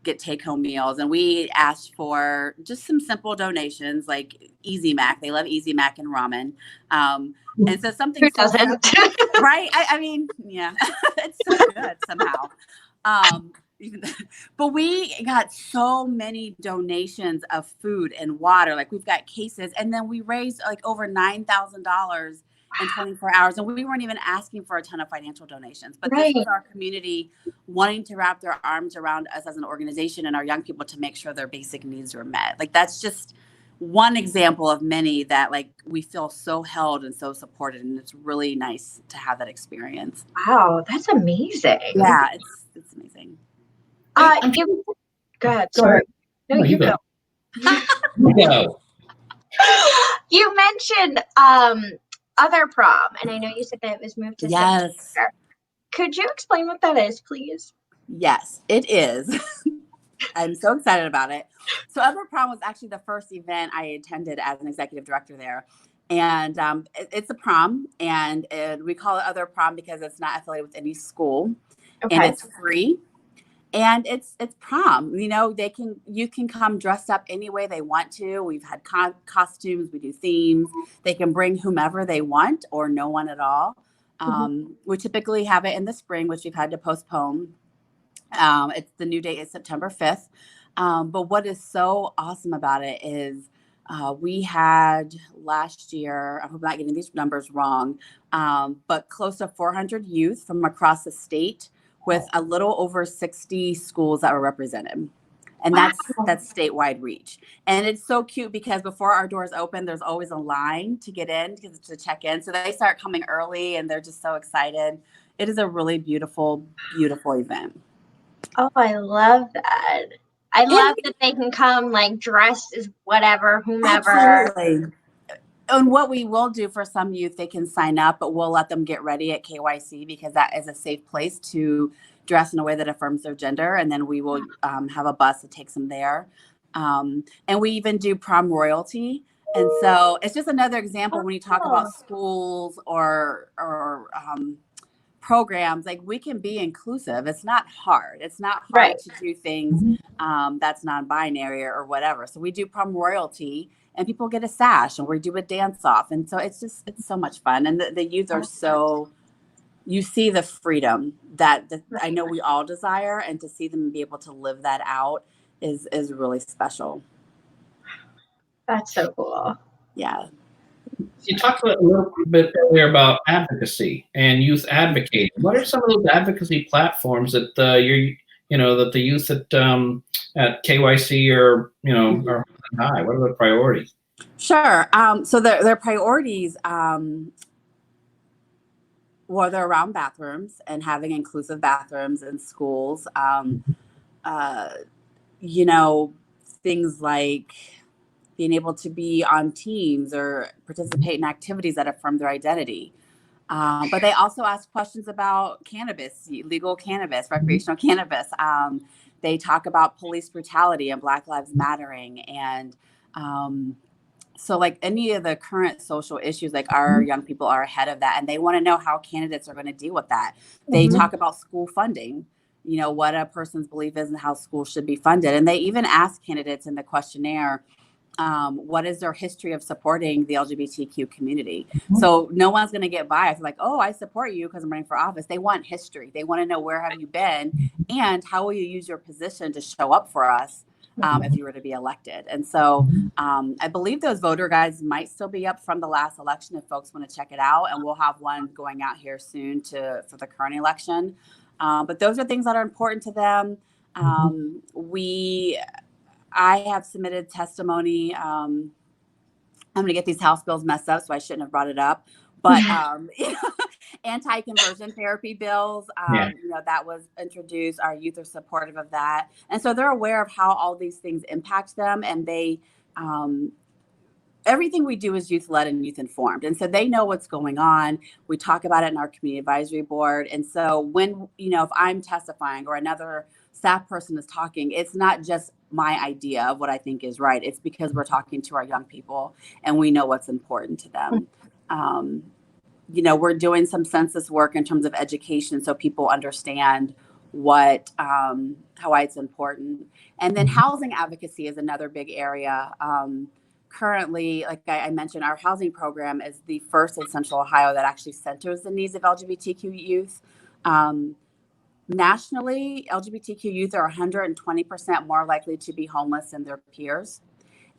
get take-home meals. And we asked for just some simple donations like Easy Mac. They love Easy Mac and ramen. And so something Who doesn't? Right? I mean, yeah, it's so good somehow. But we got so many donations of food and water. Like, we've got cases, and then we raised like over $9,000 in 24 hours. And we weren't even asking for a ton of financial donations, but Right. this was our community wanting to wrap their arms around us as an organization and our young people to make sure their basic needs were met. Like, that's just one example of many that, like, we feel so held and so supported. And it's really nice to have that experience. Wow, that's amazing. Yeah, it's amazing. Go ahead. Go Sorry. ahead. No, No, you go. You go. You mentioned other prom, and I know you said that it was moved to Yes. September. Could you explain what that is, please? Yes, it is. I'm so excited about it. So Other Prom was actually the first event I attended as an executive director there. And it's a prom, and we call it Other Prom because it's not affiliated with any school, and Okay. it's free. And it's prom. You know, you can come dressed up any way they want to. We've had costumes, we do themes. They can bring whomever they want or no one at all. We typically have it in the spring, which we've had to postpone. It's the new date is September 5th. But what is so awesome about it is we had last year, I hope I'm not getting these numbers wrong, but close to 400 youth from across the state with a little over 60 schools that were represented. And that's statewide reach. And it's so cute because before our doors open, there's always a line to get in, to check in. So they start coming early and they're just so excited. It is a really beautiful, beautiful event. Oh, I love that. I love that they can come like dressed as whatever, whomever. Absolutely. And what we will do for some youth, they can sign up, but we'll let them get ready at KYC because that is a safe place to dress in a way that affirms their gender. And then we will have a bus that takes them there. And we even do prom royalty. And so it's just another example when you talk about schools or programs, like, we can be inclusive. It's not hard. It's not hard to do things that's non-binary or whatever. So we do prom royalty and people get a sash and we do a dance off. And so it's so much fun. And the youth are so, you see the freedom that I know we all desire, and to see them be able to live that out is really special. That's so cool. Yeah. You talked a little bit earlier about advocacy and youth advocating. What are some of those advocacy platforms that that the youth at KYC are high? What are the priorities? Sure. So their priorities, they're around bathrooms and having inclusive bathrooms in schools. Things like being able to be on teams or participate in activities that affirm their identity. But they also ask questions about cannabis, legal cannabis, recreational cannabis. They talk about police brutality and Black Lives Mattering. And so, like, any of the current social issues, like, our young people are ahead of that. And they want to know how candidates are going to deal with that. They talk about school funding, what a person's belief is and how schools should be funded. And they even ask candidates in the questionnaire, what is their history of supporting the LGBTQ community? So no one's going to get biased like, oh, I support you because I'm running for office. They want history. They want to know, where have you been and how will you use your position to show up for us if you were to be elected? And so I believe those voter guides might still be up from the last election if folks want to check it out. And we'll have one going out here soon for the current election. But those are things that are important to them. I have submitted testimony. I'm going to get these House bills messed up, so I shouldn't have brought it up. But anti-conversion therapy bills, that was introduced. Our youth are supportive of that, and so they're aware of how all these things impact them. And they, everything we do is youth-led and youth-informed, and so they know what's going on. We talk about it in our community advisory board, and so when if I'm testifying or another staff person is talking, it's not just my idea of what I think is right. It's because we're talking to our young people and we know what's important to them. We're doing some census work in terms of education so people understand why it's important. And then housing advocacy is another big area. Currently, like I mentioned, our housing program is the first in Central Ohio that actually centers the needs of LGBTQ youth. Nationally, LGBTQ youth are 120% more likely to be homeless than their peers,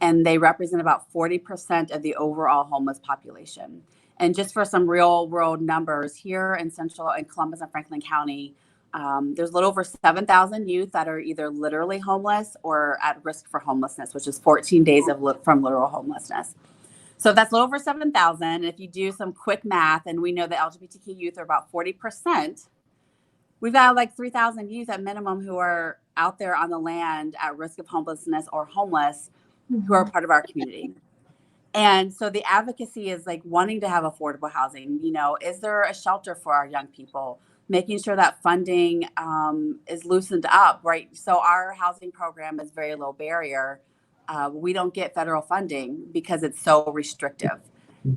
and they represent about 40% of the overall homeless population. And just for some real world numbers, here in Central and Columbus and Franklin County, there's a little over 7,000 youth that are either literally homeless or at risk for homelessness, which is 14 days from literal homelessness. So that's a little over 7,000. And if you do some quick math, and we know that LGBTQ youth are about 40%, we've got like 3,000 youth at minimum who are out there on the land at risk of homelessness or homeless, who are part of our community. And so the advocacy is like wanting to have affordable housing. You know, is there a shelter for our young people? Making sure that funding is loosened up, right? So our housing program is very low barrier. We don't get federal funding because it's so restrictive.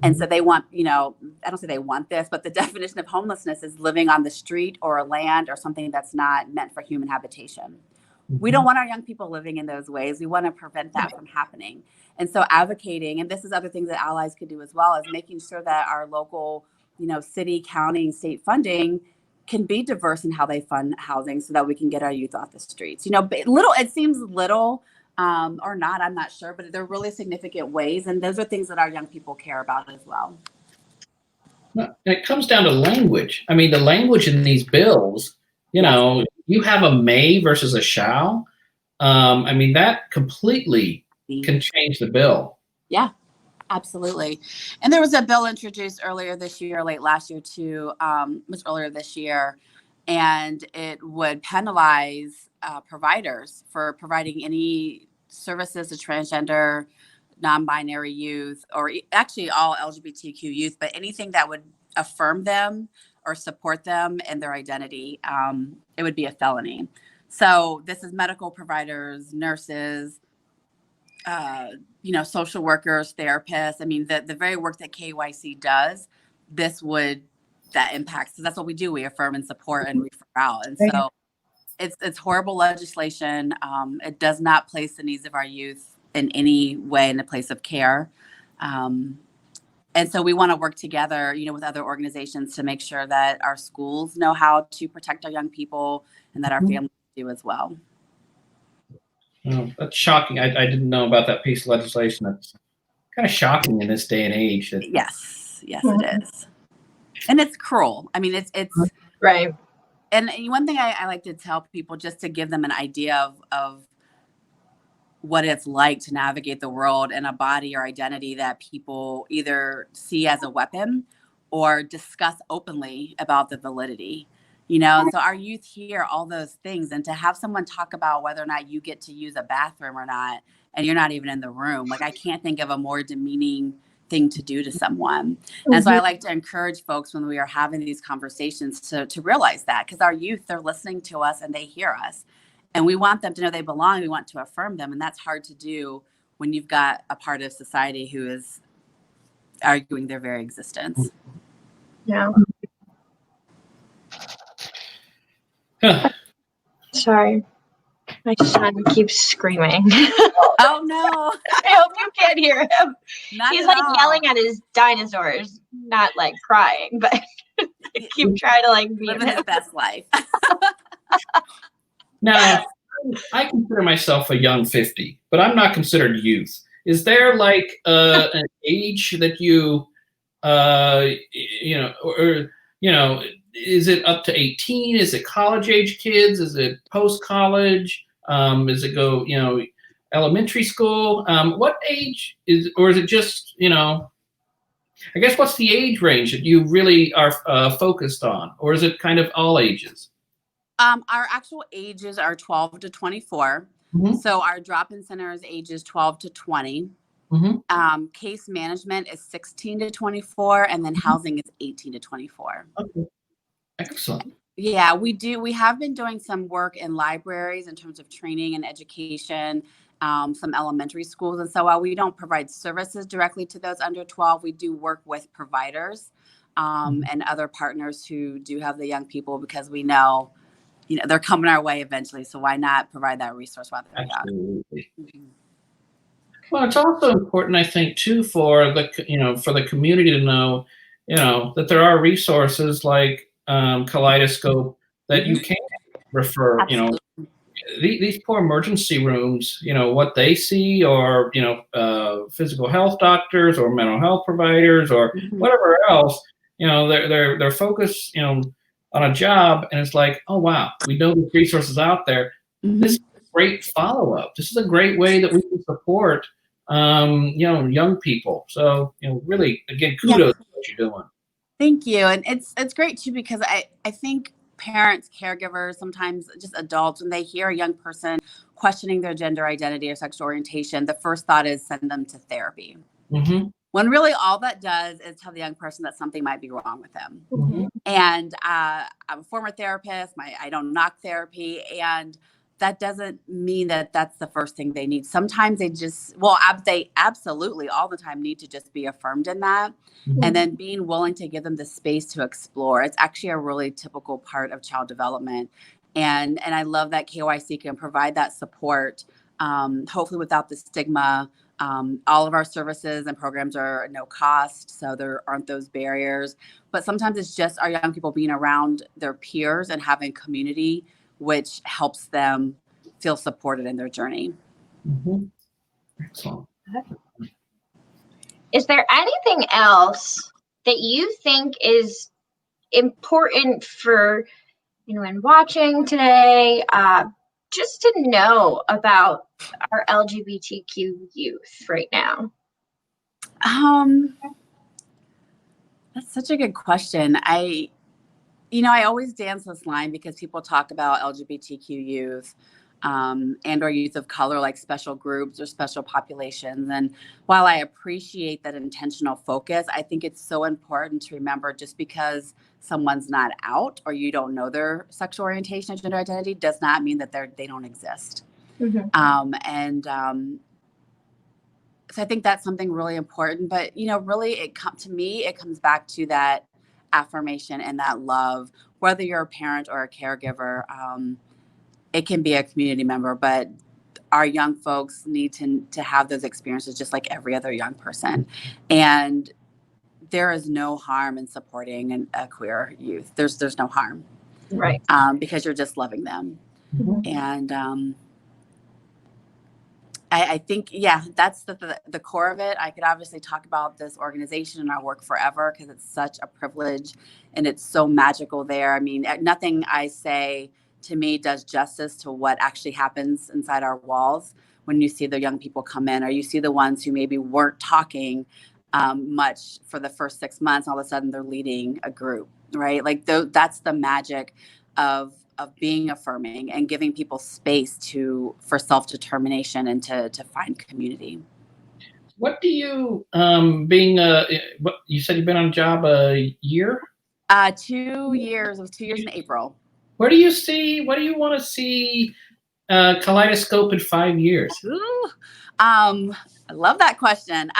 And so they want, you know, I don't say they want this, but the definition of homelessness is living on the street or a land or something that's not meant for human habitation. We don't want our young people living in those ways. We want to prevent that from happening. And so advocating, and this is other things that allies could do as well, is making sure that our local, you know, city, county, and state funding can be diverse in how they fund housing so that we can get our youth off the streets. You know, it seems little or not, I'm not sure, but they're really significant ways. And those are things that our young people care about as well. And it comes down to language. I mean, the language in these bills, you know, you have a may versus a shall. I mean, that completely can change the bill. Yeah, absolutely. And there was a bill introduced earlier this year, late last year too, was earlier this year, and it would penalize providers for providing any services to transgender, non-binary youth, or actually all LGBTQ youth, but anything that would affirm them or support them in their identity, it would be a felony. So this is medical providers, nurses, you know, social workers, therapists. I mean, the very work that KYC does, that impacts. So that's what we do. We affirm and support and refer out. And so it's horrible legislation. It does not place the needs of our youth in any way in a place of care. And so we want to work together, you know, with other organizations to make sure that our schools know how to protect our young people and that our families do as well. Oh, that's shocking. I didn't know about that piece of legislation. That's kind of shocking in this day and age. Yes, it is. And it's cruel. I mean, it's right. And one thing I like to tell people, just to give them an idea of what it's like to navigate the world in a body or identity that people either see as a weapon or discuss openly about the validity. You know, so our youth hear all those things, and to have someone talk about whether or not you get to use a bathroom or not, and you're not even in the room, like I can't think of a more demeaning thing to do to someone. And so I like to encourage folks when we are having these conversations to realize that, because our youth, they're listening to us and they hear us. And we want them to know they belong. We want to affirm them. And that's hard to do when you've got a part of society who is arguing their very existence. Yeah. Huh. Sorry. My son keeps screaming. Oh, no. I hope you can't hear him. He's like all. yelling at his dinosaurs, not like crying, but I keep trying to like living his best life. Now, I consider myself a young 50, but I'm not considered youth. Is there like an age that you know, or, you know, is it up to 18? Is it college age kids? Is it post-college? Does it go, you know, elementary school? What age is, or is it just, you know, I guess what's the age range that you really are focused on? Or is it kind of all ages? Our actual ages are 12 to 24. So our drop-in center is ages 12 to 20. Case management is 16 to 24, and then housing is 18 to 24. Okay. Excellent. Yeah, we have been doing some work in libraries in terms of training and education, some elementary schools. And so while we don't provide services directly to those under 12, we do work with providers and other partners who do have the young people, because we know, you know, they're coming our way eventually. So why not provide that resource while they're young? Well, it's also important, I think, too, for the, you know, for the community to know, you know, that there are resources like Kaleidoscope that you can refer, you know, these poor emergency rooms, what they see, or physical health doctors or mental health providers or whatever else, they're focused, on a job, and it's like, oh wow, we know the resources out there. This is a great follow-up. This is a great way that we can support, young people. So, really, again, kudos to what you're doing. Thank you. And it's great too, because I think parents, caregivers, sometimes just adults, when they hear a young person questioning their gender identity or sexual orientation, the first thought is send them to therapy. When really all that does is tell the young person that something might be wrong with them. And I'm a former therapist. I don't knock therapy. And that doesn't mean that that's the first thing they need. Sometimes they absolutely all the time need to just be affirmed in that. And then being willing to give them the space to explore. It's actually a really typical part of child development. And I love that KYC can provide that support, hopefully without the stigma. All of our services and programs are no cost, so there aren't those barriers. But sometimes it's just our young people being around their peers and having community, which helps them feel supported in their journey. Excellent. Is there anything else that you think is important for anyone watching today, just to know about our LGBTQ youth right now? That's such a good question. I always dance this line because people talk about LGBTQ youth and or youth of color like special groups or special populations. And while I appreciate that intentional focus, I think it's so important to remember just because someone's not out or you don't know their sexual orientation or gender identity does not mean that they don't exist. So I think that's something really important. But, really it comes back to that affirmation and that love, whether you're a parent or a caregiver. It can be a community member, but our young folks need to have those experiences just like every other young person. And there is no harm in supporting a queer youth. There's no harm. Right. Because you're just loving them. And I think, that's the core of it. I could obviously talk about this organization and our work forever because it's such a privilege and it's so magical there. I mean, nothing I say to me does justice to what actually happens inside our walls when you see the young people come in, or you see the ones who maybe weren't talking much for the first 6 months. All of a sudden they're leading a group, right? Like that's the magic of being affirming and giving people space for self-determination and to find community. What do you, what you said you've been on a job a year? 2 years. It was 2 years in April. What do you want to see Kaleidoscope in 5 years? Ooh, I love that question.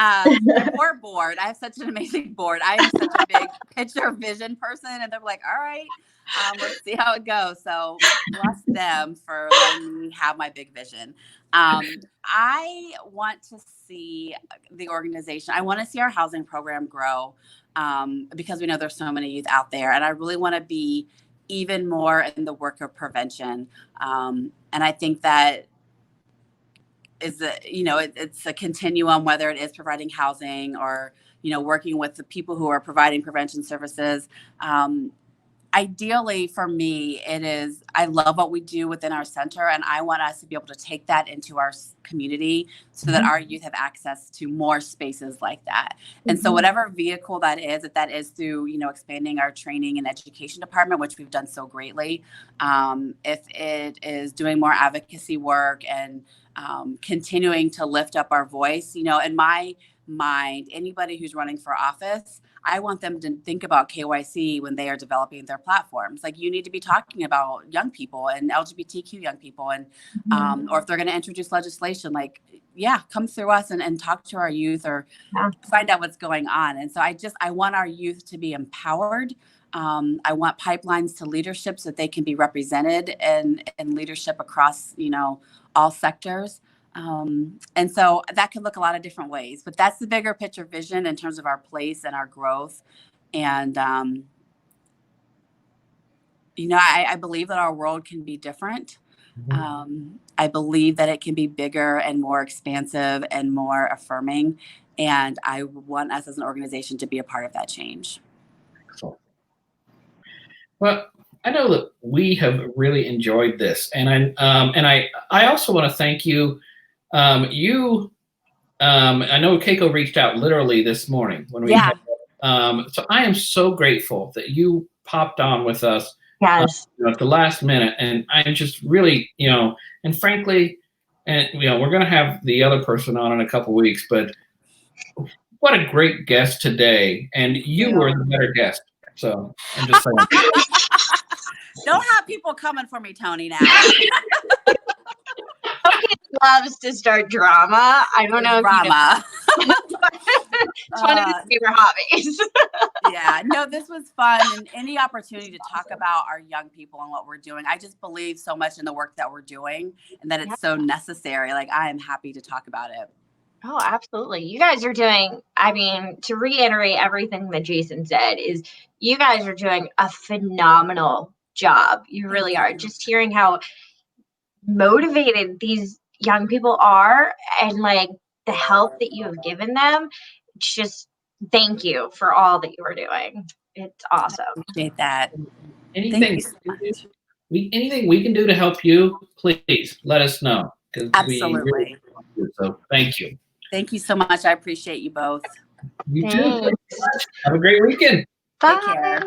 Support board. I have such an amazing board. I am such a big picture vision person, and they're like, all right, let's see how it goes. So bless them for letting me have my big vision. I want to see the organization. I want to see our housing program grow because we know there's so many youth out there, and I really want to be even more in the work of prevention. And I think that it's a continuum, whether it is providing housing or, working with the people who are providing prevention services. Ideally for me, I love what we do within our center, and I want us to be able to take that into our community so that our youth have access to more spaces like that. And so whatever vehicle that is, if that is through, expanding our training and education department, which we've done so greatly, if it is doing more advocacy work and continuing to lift up our voice, in my mind, anybody who's running for office, I want them to think about KYC when they are developing their platforms. Like, you need to be talking about young people and LGBTQ young people, and or if they're going to introduce legislation, come through us and talk to our youth or find out what's going on. And so I want our youth to be empowered. I want pipelines to leadership so that they can be represented in leadership across, all sectors. And so that could look a lot of different ways, but that's the bigger picture vision in terms of our place and our growth. And, I believe that our world can be different. I believe that it can be bigger and more expansive and more affirming. And I want us as an organization to be a part of that change. Excellent. Well, I know that we have really enjoyed this, and I also want to thank you. I know Keiko reached out literally this morning when we. Yeah. So I am so grateful that you popped on with us. Yes. At the last minute, and I'm just really, and frankly, and we're going to have the other person on in a couple weeks, but what a great guest today, and you were the better guest. So I'm just saying. Don't have people coming for me, Tony, now. Tony loves to start drama. I don't know Drama. if you know. It's one of his favorite hobbies. Yeah, no, this was fun, and any opportunity to talk about our young people and what we're doing. I just believe so much in the work that we're doing and that it's so necessary. Like, I am happy to talk about it. Oh, absolutely. You guys are doing, I mean, to reiterate everything that Jason said, is you guys are doing a phenomenal job. You really are. Just hearing how motivated these young people are and like the help that you have given them, it's just thank you for all that you are doing. It's awesome. I appreciate that. Anything we can do to help you, please let us know. Absolutely. So thank you. Thank you so much. I appreciate you both. You too. Have a great weekend. Bye. Take care.